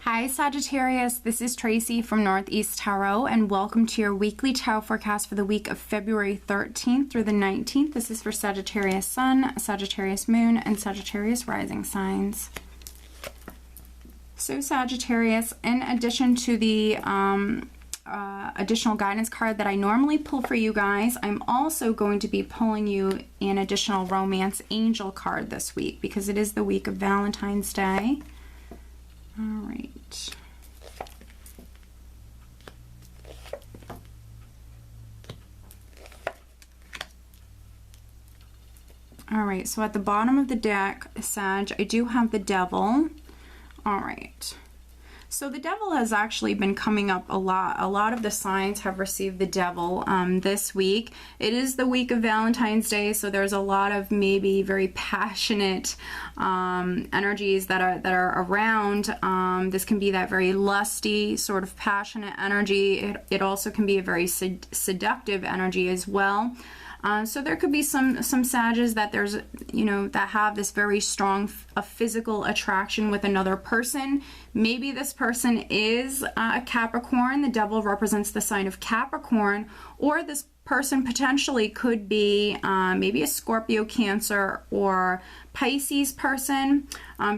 Hi Sagittarius, this is Tracy from Northeast Tarot and welcome to your weekly tarot forecast for the week of February 13th through the 19th. This is for Sagittarius Sun, Sagittarius Moon, and Sagittarius Rising signs. So Sagittarius, in addition to the additional guidance card that I normally pull for you guys, I'm also going to be pulling you an additional romance angel card this week because it is the week of Valentine's Day. All right. All right, so at the bottom of the deck, Sag, I do have the Devil. All right. So the Devil has actually been coming up a lot. A lot of the signs have received the Devil this week. It is the week of Valentine's Day, so there's a lot of maybe very passionate energies that are around. This can be that very lusty, sort of passionate energy. It also can be a very seductive energy as well. So there could be some Sages that there's, that have this very strong physical attraction with another person. Maybe this person is a Capricorn. The Devil represents the sign of Capricorn, or this person potentially could be maybe a Scorpio, Cancer, or Pisces person,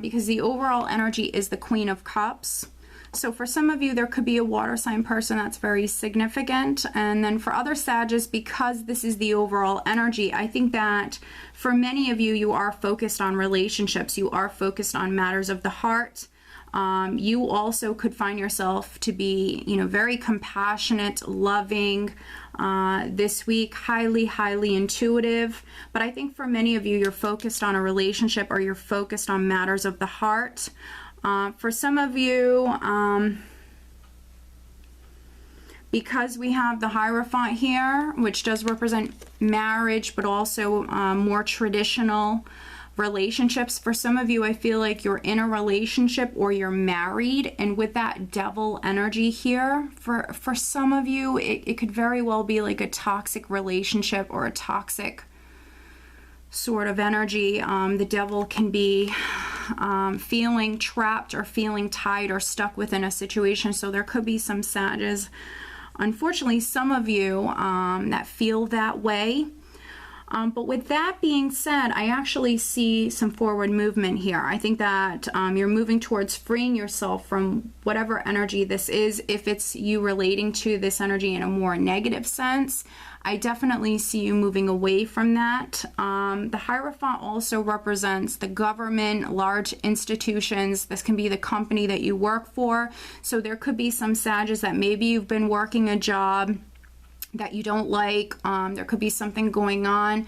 because the overall energy is the Queen of Cups. So for some of you, there could be a water sign person that's very significant. And then for other Sages, because this is the overall energy, I think that for many of you, you are focused on relationships. You are focused on matters of the heart. You also could find yourself to be, very compassionate, loving this week, highly intuitive. But I think for many of you, you're focused on a relationship or you're focused on matters of the heart. For some of you, because we have the Hierophant here, which does represent marriage, but also more traditional relationships. For some of you, I feel like you're in a relationship or you're married, and with that Devil energy here, for some of you, it could very well be like a toxic relationship or a toxic sort of energy. The Devil can be feeling trapped or feeling tied or stuck within a situation. So there could be some Sages, unfortunately, some of you that feel that way. But with that being said, I actually see some forward movement here. I think that you're moving towards freeing yourself from whatever energy this is. If it's you relating to this energy in a more negative sense, I definitely see you moving away from that. The Hierophant also represents the government, large institutions. This can be the company that you work for. So there could be some Sages that maybe you've been working a job that you don't like. There could be something going on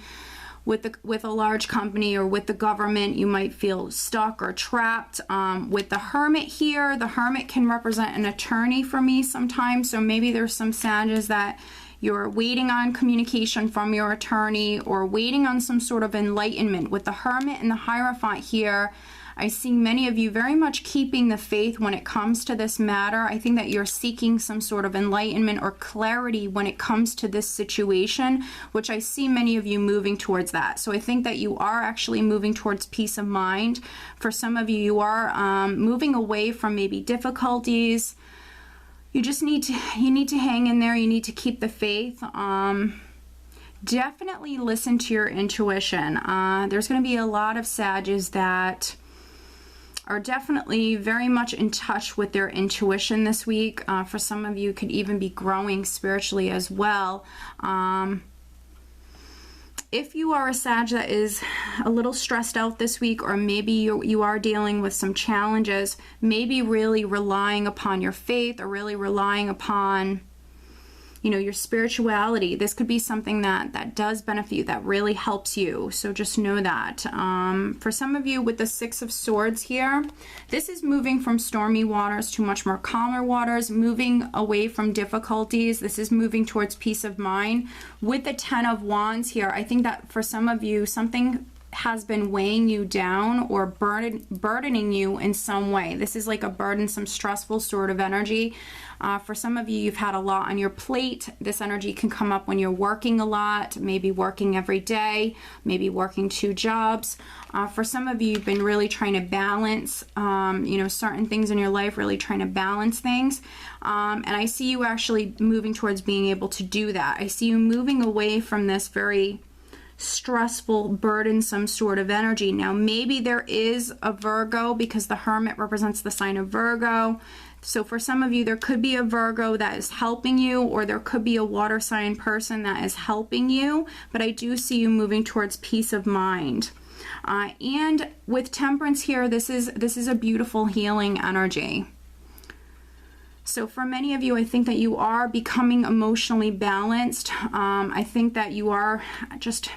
with a large company or with the government. You might feel stuck or trapped. With the Hermit here, the Hermit can represent an attorney for me sometimes. So maybe there's some Sages that you're waiting on communication from your attorney or waiting on some sort of enlightenment. With the Hermit and the Hierophant here, I see many of you very much keeping the faith when it comes to this matter. I think that you're seeking some sort of enlightenment or clarity when it comes to this situation, which I see many of you moving towards that. So I think that you are actually moving towards peace of mind. For some of you, you are moving away from maybe difficulties. You just need to hang in there. You need to keep the faith. Definitely listen to your intuition. There's going to be a lot of Sages that are definitely very much in touch with their intuition this week. For some of you, could even be growing spiritually as well. If you are a Sag that is a little stressed out this week, or maybe you are dealing with some challenges, maybe really relying upon your faith or really relying upon your spirituality, this could be something that does benefit you, that really helps you. So just know that. For some of you with the Six of Swords here, this is moving from stormy waters to much more calmer waters, moving away from difficulties. This is moving towards peace of mind. With the Ten of Wands here, I think that for some of you, something has been weighing you down or burdening you in some way. This is like a burdensome, stressful sort of energy. For some of you, you've had a lot on your plate. This energy can come up when you're working a lot, maybe working every day, maybe working 2 jobs. For some of you, you've been really trying to balance, you know, certain things in your life, really trying to balance things. And I see you actually moving towards being able to do that. I see you moving away from this very stressful, burdensome sort of energy. Now, maybe there is a Virgo, because the Hermit represents the sign of Virgo. So for some of you, there could be a Virgo that is helping you, or there could be a water sign person that is helping you, but I do see you moving towards peace of mind. And with Temperance here, this is a beautiful healing energy. So for many of you, I think that you are becoming emotionally balanced. I think that you are just,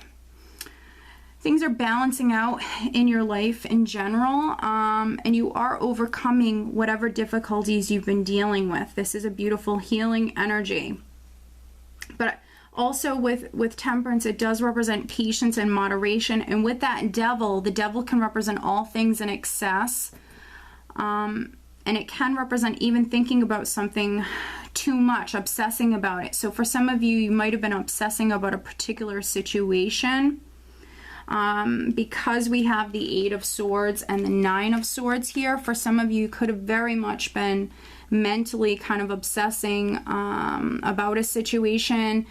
things are balancing out in your life in general, and you are overcoming whatever difficulties you've been dealing with. This is a beautiful healing energy. But also with Temperance, it does represent patience and moderation. And with that Devil, the Devil can represent all things in excess. And it can represent even thinking about something too much, obsessing about it. So for some of you, you might have been obsessing about a particular situation. Because we have the 8 of Swords and the 9 of Swords here, for some of you could have very much been mentally kind of obsessing about a situation,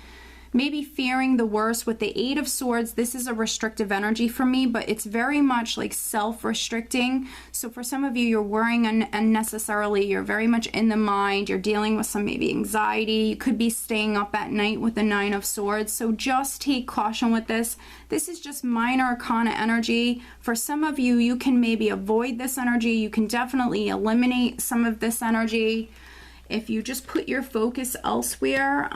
maybe fearing the worst. With the 8 of Swords, this is a restrictive energy for me, but it's very much like self-restricting. So for some of you, you're worrying unnecessarily, you're very much in the mind, you're dealing with some maybe anxiety, you could be staying up at night with the 9 of Swords. So just take caution with this. This is just minor arcana energy. For some of you, you can maybe avoid this energy. You can definitely eliminate some of this energy if you just put your focus elsewhere.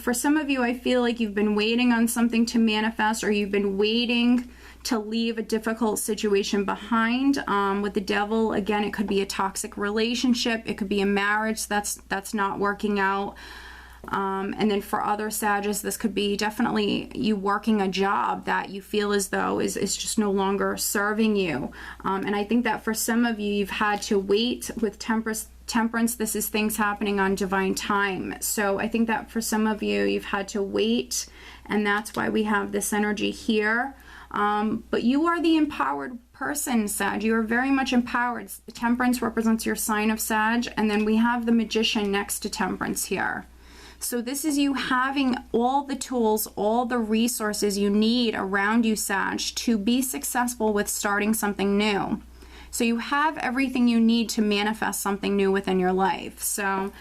For some of you, I feel like you've been waiting on something to manifest, or you've been waiting to leave a difficult situation behind. With the Devil, again, it could be a toxic relationship. It could be a marriage that's not working out. And then for other Sagittarius, this could be definitely you working a job that you feel as though is just no longer serving you. And I think that for some of you, you've had to wait. With Temperance, this is things happening on divine time. So I think that for some of you, you've had to wait, and that's why we have this energy here. But you are the empowered person, Sag. You are very much empowered. Temperance represents your sign of Sag, and then we have the Magician next to Temperance here. So this is you having all the tools, all the resources you need around you, Sag, to be successful with starting something new. So you have everything you need to manifest something new within your life. So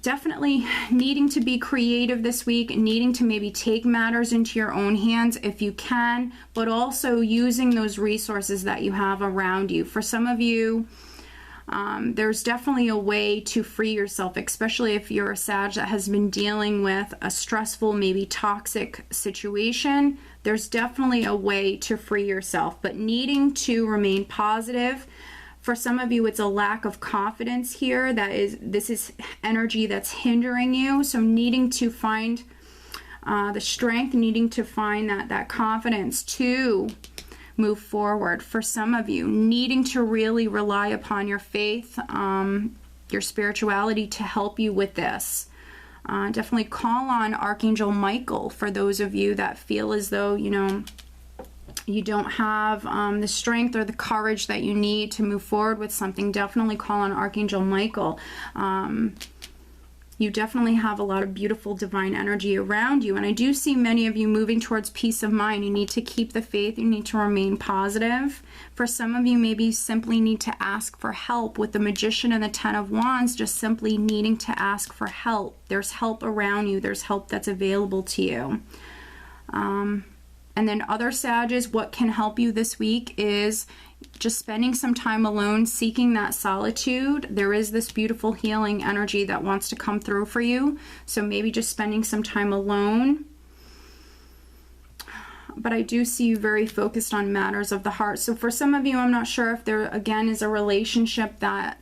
definitely needing to be creative this week, needing to maybe take matters into your own hands if you can, but also using those resources that you have around you. For some of you, there's definitely a way to free yourself, especially if you're a Sag that has been dealing with a stressful, maybe toxic situation. There's definitely a way to free yourself, but needing to remain positive. For some of you, it's a lack of confidence here. This is energy that's hindering you. So needing to find the strength, needing to find that confidence to move forward. For some of you, needing to really rely upon your faith, your spirituality to help you with this. Definitely call on Archangel Michael for those of you that feel as though, you know, you don't have the strength or the courage that you need to move forward with something. Definitely call on Archangel Michael. You definitely have a lot of beautiful divine energy around you, and I do see many of you moving towards peace of mind. You need to keep the faith, you need to remain positive. For some of you, maybe you simply need to ask for help. With the Magician and the 10 of Wands, just simply needing to ask for help. There's help around you, there's help that's available to you. And then other Sages, what can help you this week is just spending some time alone, seeking that solitude. There is this beautiful healing energy that wants to come through for you. So maybe just spending some time alone. But I do see you very focused on matters of the heart. So for some of you, I'm not sure if there, again, is a relationship that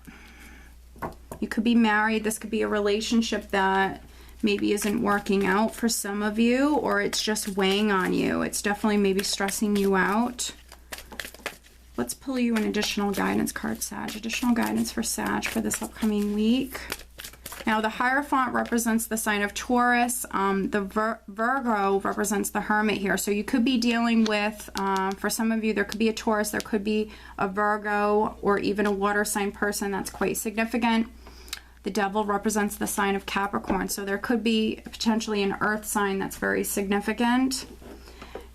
you could be married. This could be a relationship that maybe isn't working out for some of you, or it's just weighing on you. It's definitely maybe stressing you out. Let's pull you an additional guidance card, Sag. Additional guidance for Sag for this upcoming week. Now, the Hierophant represents the sign of Taurus. The Virgo represents the Hermit here. So you could be dealing with, for some of you, there could be a Taurus, there could be a Virgo, or even a water sign person that's quite significant. The Devil represents the sign of Capricorn. So there could be potentially an earth sign that's very significant.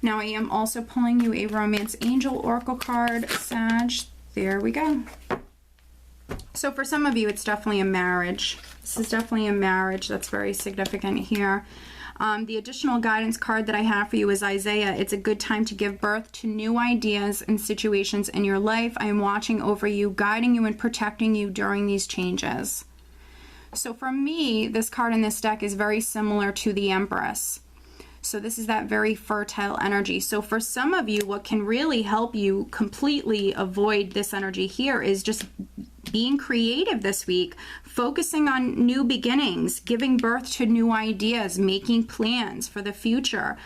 Now, I am also pulling you a Romance Angel Oracle card, Sag. There we go. So for some of you, it's definitely a marriage. This is definitely a marriage that's very significant here. The additional guidance card that I have for you is Isaiah. It's a good time to give birth to new ideas and situations in your life. I am watching over you, guiding you, and protecting you during these changes. So for me, this card in this deck is very similar to the Empress. So this is that very fertile energy. So for some of you, what can really help you completely avoid this energy here is just being creative this week, focusing on new beginnings, giving birth to new ideas, making plans for the future.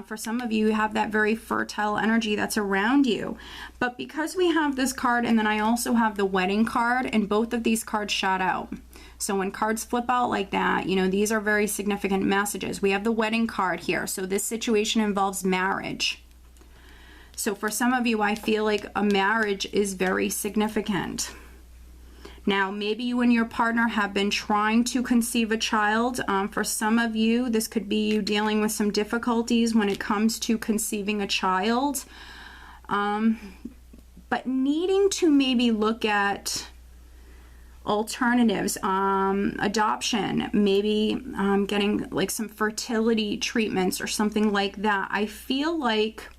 For some of you, you have that very fertile energy that's around you. But because we have this card, and then I also have the wedding card, and both of these cards shot out. So when cards flip out like that, you know, these are very significant messages. We have the wedding card here. So this situation involves marriage. So for some of you, I feel like a marriage is very significant. Now, maybe you and your partner have been trying to conceive a child. For some of you, this could be you dealing with some difficulties when it comes to conceiving a child. But needing to maybe look at alternatives, adoption, maybe getting like some fertility treatments or something like that. I feel like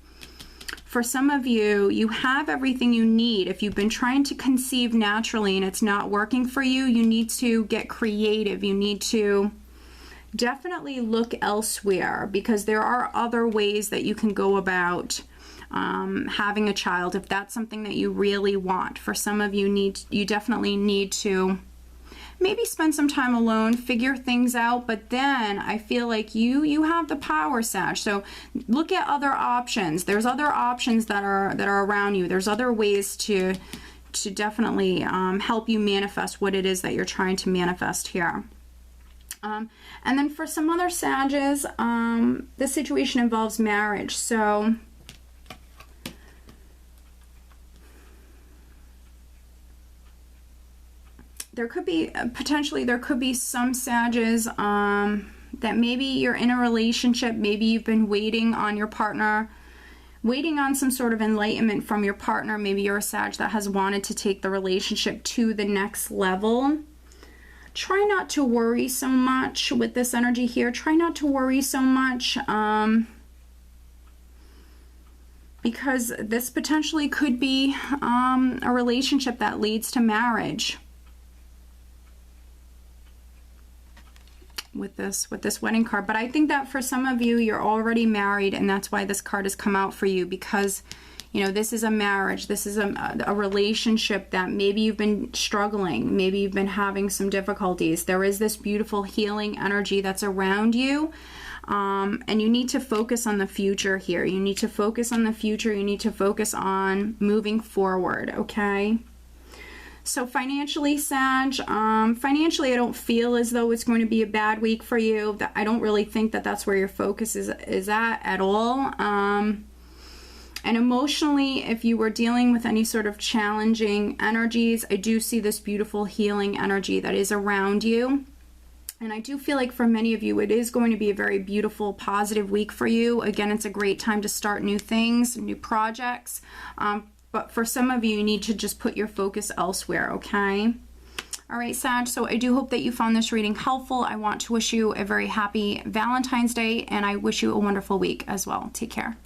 for some of you, you have everything you need. If you've been trying to conceive naturally and it's not working for you, you need to get creative. You need to definitely look elsewhere, because there are other ways that you can go about having a child if that's something that you really want. For some of you, you definitely need to maybe spend some time alone, figure things out, but then I feel like you have the power, Sag. So look at other options. There's other options that are around you. There's other ways to definitely help you manifest what it is that you're trying to manifest here. And then for some other Sages, this situation involves marriage. So there could be, potentially there could be some Sages that maybe you're in a relationship, maybe you've been waiting on your partner, waiting on some sort of enlightenment from your partner. Maybe you're a Sag that has wanted to take the relationship to the next level. Try not to worry so much with this energy here. Try not to worry so much because this potentially could be a relationship that leads to marriage. With this wedding card. But I think that for some of you, you're already married, and that's why this card has come out for you, because you know, this is a marriage, this is a relationship that maybe you've been struggling, maybe you've been having some difficulties. There is this beautiful healing energy that's around you, and you need to focus on the future here. You need to focus on the future. You need to focus on moving forward, okay? So financially, Sag, financially, I don't feel as though it's going to be a bad week for you. I don't really think that that's where your focus is at all. And emotionally, if you were dealing with any sort of challenging energies, I do see this beautiful healing energy that is around you. And I do feel like for many of you, it is going to be a very beautiful, positive week for you. Again, it's a great time to start new things, new projects. But for some of you, you need to just put your focus elsewhere, okay? All right, Sag, so I do hope that you found this reading helpful. I want to wish you a very happy Valentine's Day, and I wish you a wonderful week as well. Take care.